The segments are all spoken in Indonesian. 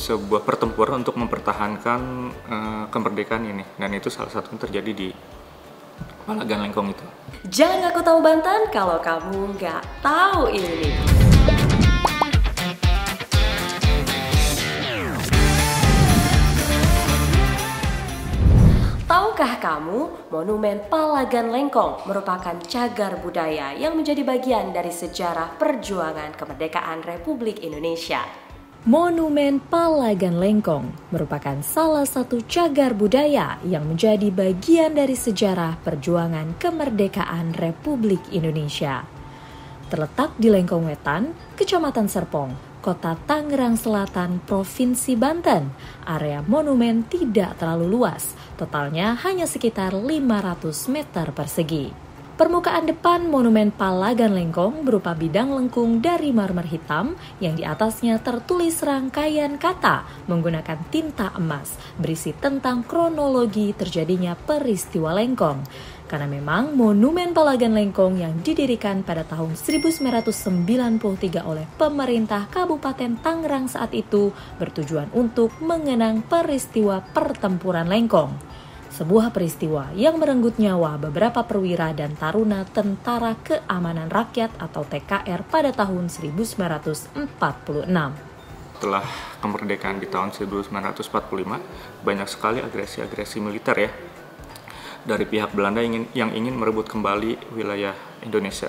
sebuah pertempuran untuk mempertahankan kemerdekaan ini, dan itu salah satunya terjadi di Palagan Lengkong itu. Jangan ngaku tahu Banten kalau kamu nggak tahu ini. Tahukah kamu, Monumen Palagan Lengkong merupakan cagar budaya yang menjadi bagian dari sejarah perjuangan kemerdekaan Republik Indonesia. Monumen Palagan Lengkong merupakan salah satu cagar budaya yang menjadi bagian dari sejarah perjuangan kemerdekaan Republik Indonesia. Terletak di Lengkong Wetan, Kecamatan Serpong, Kota Tangerang Selatan, Provinsi Banten. Area monumen tidak terlalu luas, totalnya hanya sekitar 500 meter persegi. Permukaan depan Monumen Palagan Lengkong berupa bidang lengkung dari marmer hitam yang di atasnya tertulis rangkaian kata menggunakan tinta emas berisi tentang kronologi terjadinya peristiwa Lengkong. Karena memang Monumen Palagan Lengkong yang didirikan pada tahun 1993 oleh pemerintah Kabupaten Tangerang saat itu bertujuan untuk mengenang peristiwa pertempuran Lengkong. Sebuah peristiwa yang merenggut nyawa beberapa perwira dan taruna Tentara Keamanan Rakyat atau TKR pada tahun 1946. Setelah kemerdekaan di tahun 1945, banyak sekali agresi-agresi militer ya dari pihak Belanda yang ingin merebut kembali wilayah Indonesia.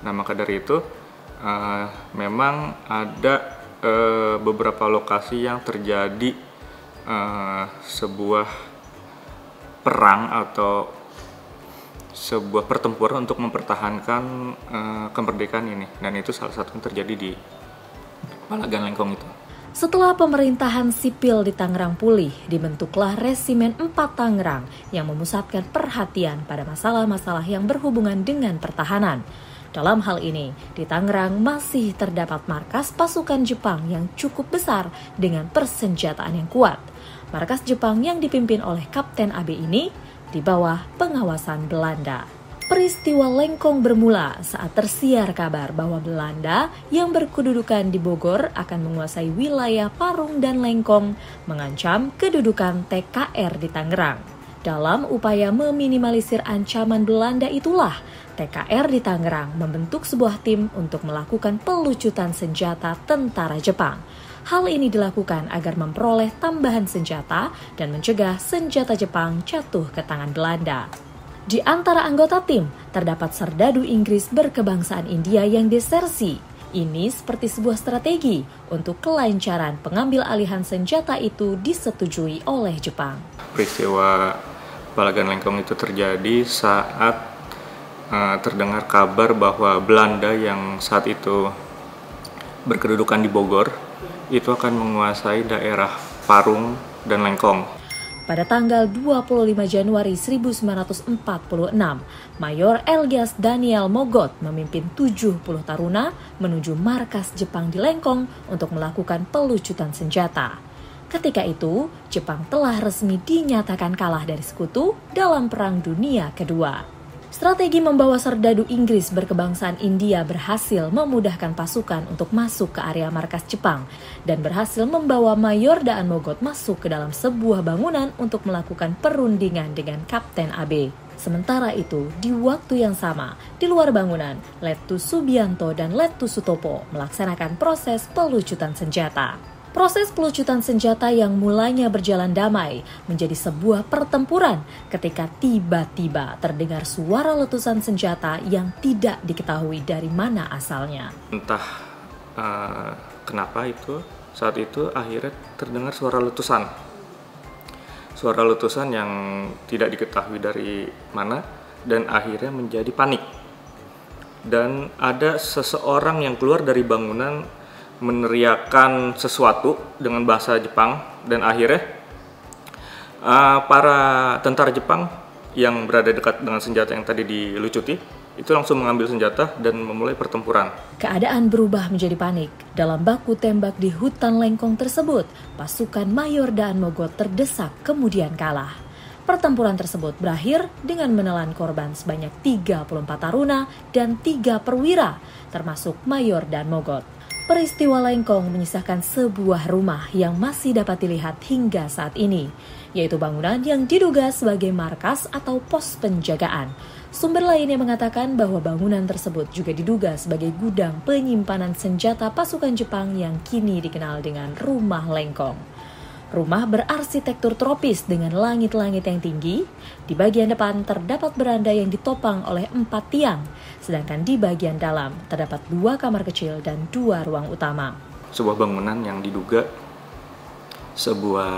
Nah, maka dari itu memang ada beberapa lokasi yang terjadi sebuah perang atau sebuah pertempuran untuk mempertahankan kemerdekaan ini, dan itu salah satu yang terjadi di Palagan Lengkong itu. Setelah pemerintahan sipil di Tangerang pulih, dibentuklah Resimen 4 Tangerang yang memusatkan perhatian pada masalah-masalah yang berhubungan dengan pertahanan. Dalam hal ini, di Tangerang masih terdapat markas pasukan Jepang yang cukup besar dengan persenjataan yang kuat. Markas Jepang yang dipimpin oleh Kapten Abe ini di bawah pengawasan Belanda. Peristiwa Lengkong bermula saat tersiar kabar bahwa Belanda yang berkedudukan di Bogor akan menguasai wilayah Parung dan Lengkong, mengancam kedudukan TKR di Tangerang. Dalam upaya meminimalisir ancaman Belanda itulah, TKR di Tangerang membentuk sebuah tim untuk melakukan pelucutan senjata tentara Jepang. Hal ini dilakukan agar memperoleh tambahan senjata dan mencegah senjata Jepang jatuh ke tangan Belanda. Di antara anggota tim, terdapat serdadu Inggris berkebangsaan India yang desersi. Ini seperti sebuah strategi untuk kelancaran pengambil alihan senjata itu disetujui oleh Jepang. Peristiwa Palagan Lengkong itu terjadi saat terdengar kabar bahwa Belanda yang saat itu berkedudukan di Bogor itu akan menguasai daerah Parung dan Lengkong. Pada tanggal 25 Januari 1946, Mayor Elgias Daniel Mogot memimpin 70 taruna menuju markas Jepang di Lengkong untuk melakukan pelucutan senjata. Ketika itu, Jepang telah resmi dinyatakan kalah dari sekutu dalam Perang Dunia Kedua. Strategi membawa serdadu Inggris berkebangsaan India berhasil memudahkan pasukan untuk masuk ke area markas Jepang dan berhasil membawa Mayor Daan Mogot masuk ke dalam sebuah bangunan untuk melakukan perundingan dengan Kapten Abe. Sementara itu, di waktu yang sama, di luar bangunan, Letu Subianto dan Letu Sutopo melaksanakan proses pelucutan senjata. Proses pelucutan senjata yang mulanya berjalan damai menjadi sebuah pertempuran ketika tiba-tiba terdengar suara letusan senjata yang tidak diketahui dari mana asalnya. Entah kenapa saat itu akhirnya terdengar suara letusan. Suara letusan yang tidak diketahui dari mana dan akhirnya menjadi panik. Dan ada seseorang yang keluar dari bangunan meneriakkan sesuatu dengan bahasa Jepang, dan akhirnya para tentara Jepang yang berada dekat dengan senjata yang tadi dilucuti itu langsung mengambil senjata dan memulai pertempuran. Keadaan berubah menjadi panik. Dalam baku tembak di hutan Lengkong tersebut, pasukan Mayor Daan Mogot terdesak kemudian kalah. Pertempuran tersebut berakhir dengan menelan korban sebanyak 34 taruna dan 3 perwira, termasuk Mayor Daan Mogot. Peristiwa Lengkong menyisakan sebuah rumah yang masih dapat dilihat hingga saat ini, yaitu bangunan yang diduga sebagai markas atau pos penjagaan. Sumber lainnya mengatakan bahwa bangunan tersebut juga diduga sebagai gudang penyimpanan senjata pasukan Jepang yang kini dikenal dengan Rumah Lengkong. Rumah berarsitektur tropis dengan langit-langit yang tinggi. Di bagian depan terdapat beranda yang ditopang oleh 4 tiang, sedangkan di bagian dalam terdapat 2 kamar kecil dan 2 ruang utama. Sebuah bangunan yang diduga sebuah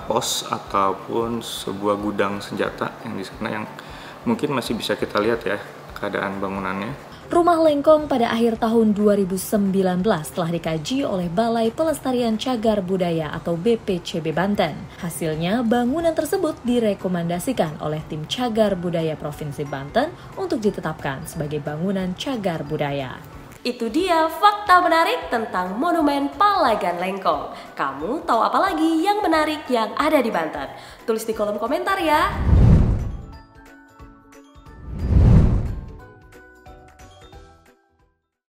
pos ataupun sebuah gudang senjata yang di sana yang mungkin masih bisa kita lihat ya keadaan bangunannya. Rumah Lengkong pada akhir tahun 2019 telah dikaji oleh Balai Pelestarian Cagar Budaya atau BPCB Banten. Hasilnya, bangunan tersebut direkomendasikan oleh tim Cagar Budaya Provinsi Banten untuk ditetapkan sebagai bangunan cagar budaya. Itu dia fakta menarik tentang Monumen Palagan Lengkong. Kamu tahu apa lagi yang menarik yang ada di Banten? Tulis di kolom komentar ya.